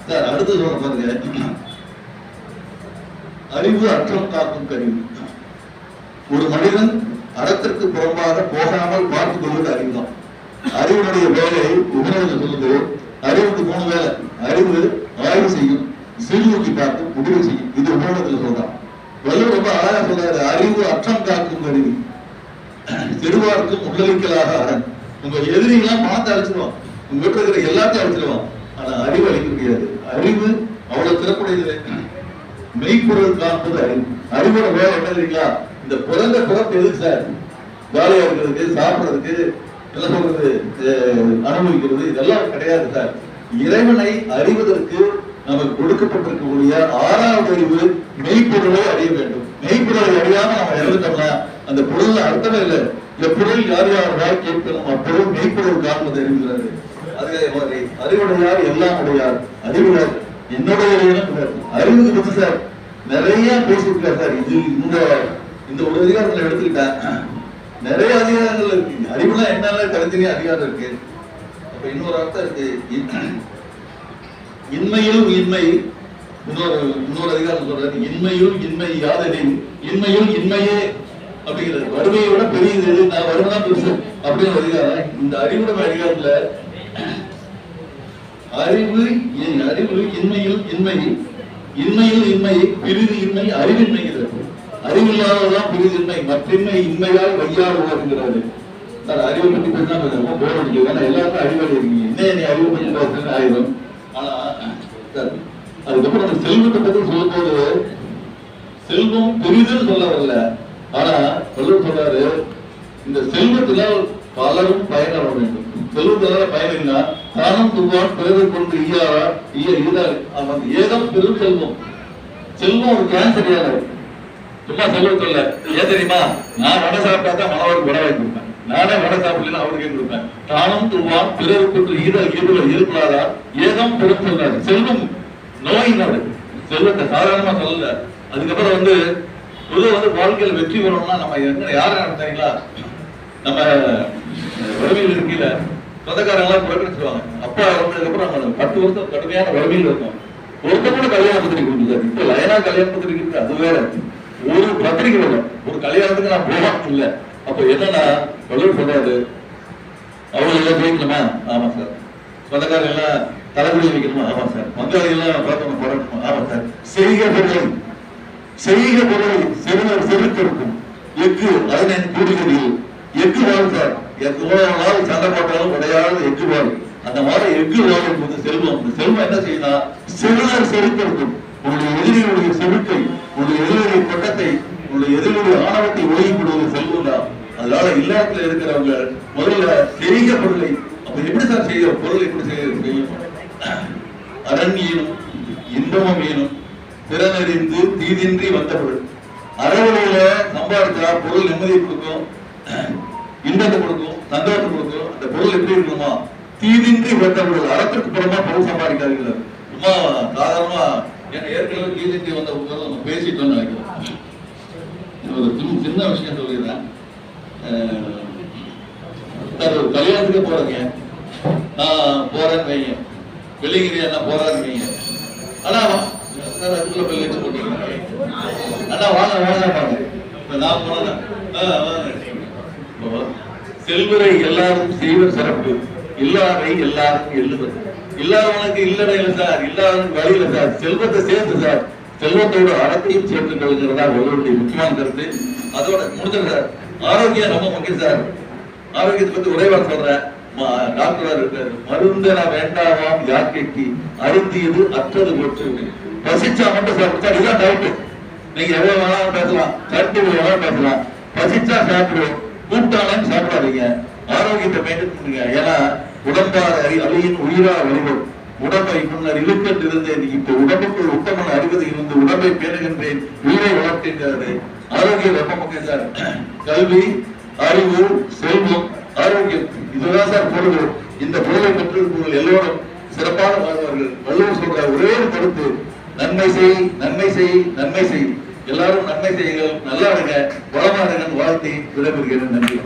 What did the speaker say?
Sir அடுத்து சொல்ல பாருங்க, அறிவு அற்றம் காக்கும் கருவி. ஒரு மனிதன் அறத்திற்கு புறம்பாக போகாமல் பார்த்துக் கொள்வது அறிவு தான். அறிவுடைய வேலை உபநிடதம் சொல்லுது, அறிவுக்கு 3 வேலை. அறிவு ஆய்வு செய்யும், சீர்தூக்கி பார்த்து முடிவு செய்யும். இது உபநிடதத்துல சொல்றான். வள்ளுவர் ரொம்ப அழகா சொல்றாரு, அறிவு அற்றம் காக்கும் கருவி, திருவார்க்கும் உள்ளிக்கலாக அரண். உங்க எதிரிகளாம் பணத்தை அழிச்சிருவான், உங்க வீட்டுல இருக்கிற எல்லாத்தையும் அழிச்சிருவான், ஆனா அறிவு அழிக்க முடியாது. அறிவு அவ்வளவு சிறப்புடையது. மெய்ப்பொருள் காண்பது அறிவு. அறிவோட வேலை என்ன தெரியுங்களா? இந்த பிறந்த பிறப்பு எதுக்கு சார்? ஜாலியா இருக்கிறதுக்கு, சாப்பிடுறதுக்கு, என்ன சொல்றது, அனுபவிக்கிறது, இதெல்லாம் கிடையாது சார். இறைவனை அறிவதற்கு நமக்கு கொடுக்கப்பட்டிருக்கக்கூடிய 6வது அறிவு மெய்ப்பொருளை அறிய வேண்டும். மெய்ப்பொருளை அறியாம நம்ம இறந்துட்டோம்னா அந்த பொருள் அர்த்தமே இல்லை. எப்பொருள் யார் யார் கேட்கணும் அப்பொருள் மெய்ப்பொருள் காண்பது அறிவுகிறாரு. அது அறிவுடையார் எல்லாம் உடையார், அறிவுடையார் என்னுடைய அறிவுக்கு பத்தி சார் நிறைய பேசியிருக்காரு சார். இது இந்த ஒரு அதிகாரத்துல எடுத்துக்கிட்டேன், நிறைய அதிகாரங்கள் இருக்கு. அறிவுனா என்னென்ன தனித்தனியா அதிகாரம் இருக்கு. அப்ப இன்னொரு அர்த்தம் இருக்கு, இன்மையும் இன்மை. இன்னொரு அதிகாரம் சொல்றாரு, இன்மையும் இன்மை யாதெனின் இன்மையும் இன்மையே அப்படிங்கிறது. வறுமையை விட பெரியது நான் வறுமைதான் பெருசு அப்படிங்கிற அதிகாரம். இந்த அறிவுடைய அதிகாரத்துல அறிவு இன்மையில் இன்மை, இன்மையில் இன்மை, பிரிது இன்மை, அறிவின்மைங்கிறது. அறிவில்லாததான் பிரிதின்மை, மற்றின்மை இன்மையால் வையாறு வருகிறாரு. சார் அறிவை பற்றி பேசினா ரொம்ப போர் அடிக்குது. ஏன்னா எல்லாருக்கும் அறிவாளி இருக்கீங்க, என்ன அறிவை பற்றி பேசுறது ஆயிரும். ஆனா சார் அதுக்கப்புறம் அந்த செல்வத்தை பத்தி சொல்லும் போது செல்வம் பெரிதுன்னு சொல்ல வரல. ஆனா வள்ளுவர் சொல்றாரு, இந்த செல்வத்துல பலரும் பயனட வேண்டும். செல்வத்தால பயன் இல்ல, தானும் துவான் பிறரை கொண்டு ஏதம் பெரும் செல்வம். செல்வம் ஒரு கேன்சர் ஏதாவது சும்மா செல்வத்துல ஏன் தெரியுமா? நான் வடை சாப்பிட்டா தான் மனவருக்கு வடை வாங்கி கொடுப்பேன், நானே வடை சாப்பிடலாம் அவருக்கு கொடுப்பேன். தானும் துவான் பிறரை கொண்டு ஈடுபடாதா ஏதம் பெரும் செல்வாரு. செல்வம் நோயினாரு, செல்வத்தை சாதாரணமா சொல்லல. அதுக்கப்புறம் பொதுவாக வாழ்க்கையில் வெற்றி பெறணும்னா நம்ம என்ன யாரை நடத்தாங்களா, நம்ம வறுமையில் இருக்கீல சொந்தக்காரங்களாம் புறக்கணிச்சுவாங்க. அப்பா இறந்ததுக்கப்புறம் நம்ம 10 வருஷம் கடுமையான வறுமையில் இருக்கும். ஒருத்த கூட கல்யாண பத்திரிக்கை கொடுத்தாரு. இப்ப லைனா கல்யாண பத்திரிக்கை இருக்கு, அது வேற. ஒரு பத்திரிக்கை வரும், ஒரு கல்யாணத்துக்கு நான் போகாம இல்லை. அப்ப என்னன்னா வள்ளுவர் சொல்றாரு, அவங்க எல்லாம் ஜெயிக்கணுமா? ஆமா சார். சொந்தக்காரங்க எல்லாம் தலைமுறை வைக்கணுமா? ஆமா சார். பங்காளி எல்லாம் போராட்டமா? ஆமா சார். செய்க பொருளை செருவர் செருத்திருக்கும் எஃகு அதனை கூடுகிறீர்கள். எஃகு வாழ் சார், எவ்வளவு நாள் சண்டை போட்டாலும் உடையாத எஃகு வாழ். அந்த மாதிரி எஃகு வாழும் போது செல்வம், இந்த செல்வம் என்ன செய்யணும்? செருவர் செருத்திருக்கும். உங்களுடைய எதிரிகளுடைய செருக்கை, உங்களுடைய எதிரிகளுடைய பட்டத்தை, உங்களுடைய எதிரிகளுடைய ஆணவத்தை ஒழுங்கிப்படுவது செல்வம் தான். அதனால இல்லத்துல இருக்கிறவங்க முதல்ல செய்க பொருளை. அப்ப எப்படி சார் செய்ய பொருள் எப்படி செய்யும்? அரண் ஈனும் இன்பமும் ஈனும் பிறனறிந்து தீதின்றி வந்த பொருள். அறவழியில சம்பாதிச்சா பொருள் நிம்மதியை கொடுக்கும், இன்பத்தை கொடுக்கும், சந்தோஷத்தை கொடுக்கும். அந்த பொருள் எப்படி இருக்கணுமா? தீதின்றி வந்த பொருள். அறத்திற்கு புறமா பொருள் சம்பாதிக்காதீங்க. சும்மா சாதாரணமா ஏற்கனவே தீதின்றி வந்த பொருள் நம்ம பேசிட்டோம்னு நினைக்கிறோம். ஒரு சின்ன விஷயம் சொல்லிடுறேன். ஒரு கல்யாணத்துக்கு போறீங்க, நான் போறேன்னு வைங்க, வெள்ளிங்கிரி என்ன போறான்னு வைங்க. ஆனா அதுக்குள்ள போய் வச்சு போட்டீங்க, அண்ணா வாங்க வாங்க. நான் போனேன், செல்வரை எல்லாரும் செய்வர் சிறப்பு, இல்லாதை எல்லாரும் எழுதுவது. இல்லாதவனுக்கு இல்லடை இல்லை சார், இல்லாதவனுக்கு வழியில சார். செல்வத்தை சேர்த்து சார், செல்வத்தோட அறத்தையும் சேர்த்து கழுங்கிறதா ஒருவருடைய முக்கியமான கருத்து. அதோட முடிஞ்சது சார். ஆரோக்கியம் ரொம்ப முக்கியம் சார். ஆரோக்கியத்தை பத்தி ஒரே வார்த்தை சொல்றேன். டாக்டர் இருக்காரு, மருந்தென வேண்டாமாம் யாக்கைக்கு அருந்தியது அற்றது போட்டு. பசிச்சா மட்டும் சாப்பிட்டா இதுதான் டவுட். நீங்க எவ்வளவு வேணாலும் பேசலாம், கருத்து வேணாலும் பேசலாம். பசிச்சா சாப்பிடுவோம், கூப்பிட்டாலும் சாப்பிடாதீங்க. ஆரோக்கியத்தை மெயின்டைன் பண்ணுங்க. ஏன்னா உடம்பார் அழியின் உயிரா வழிபடும். உடம்பை முன்னர் இழுக்கல் இருந்தேன், இப்ப உடம்புக்குள் உத்தமன் அறிவது இருந்து உடம்பை பேணுகின்றேன், உயிரை வளர்க்கின்றது. ஆரோக்கியம் ரொம்ப முக்கியம் சார். கல்வி, அறிவு, செல்வம், ஆரோக்கியம், இதுதான் சார் பொருள். இந்த பொருளை பெற்றிருப்பவர்கள் எல்லோரும் சிறப்பான வாழ்வார்கள். வள்ளுவர் சொல்ற ஒரே ஒரு கருத்து, நன்மை செய், நன்மை செய், நன்மை செய். எல்லாரும் நன்மை செய்யுங்கள், நல்லா இருங்க, வளமா இருங்கன்னு வாழ்த்தி விடைபெறுகிறேன். நன்றி.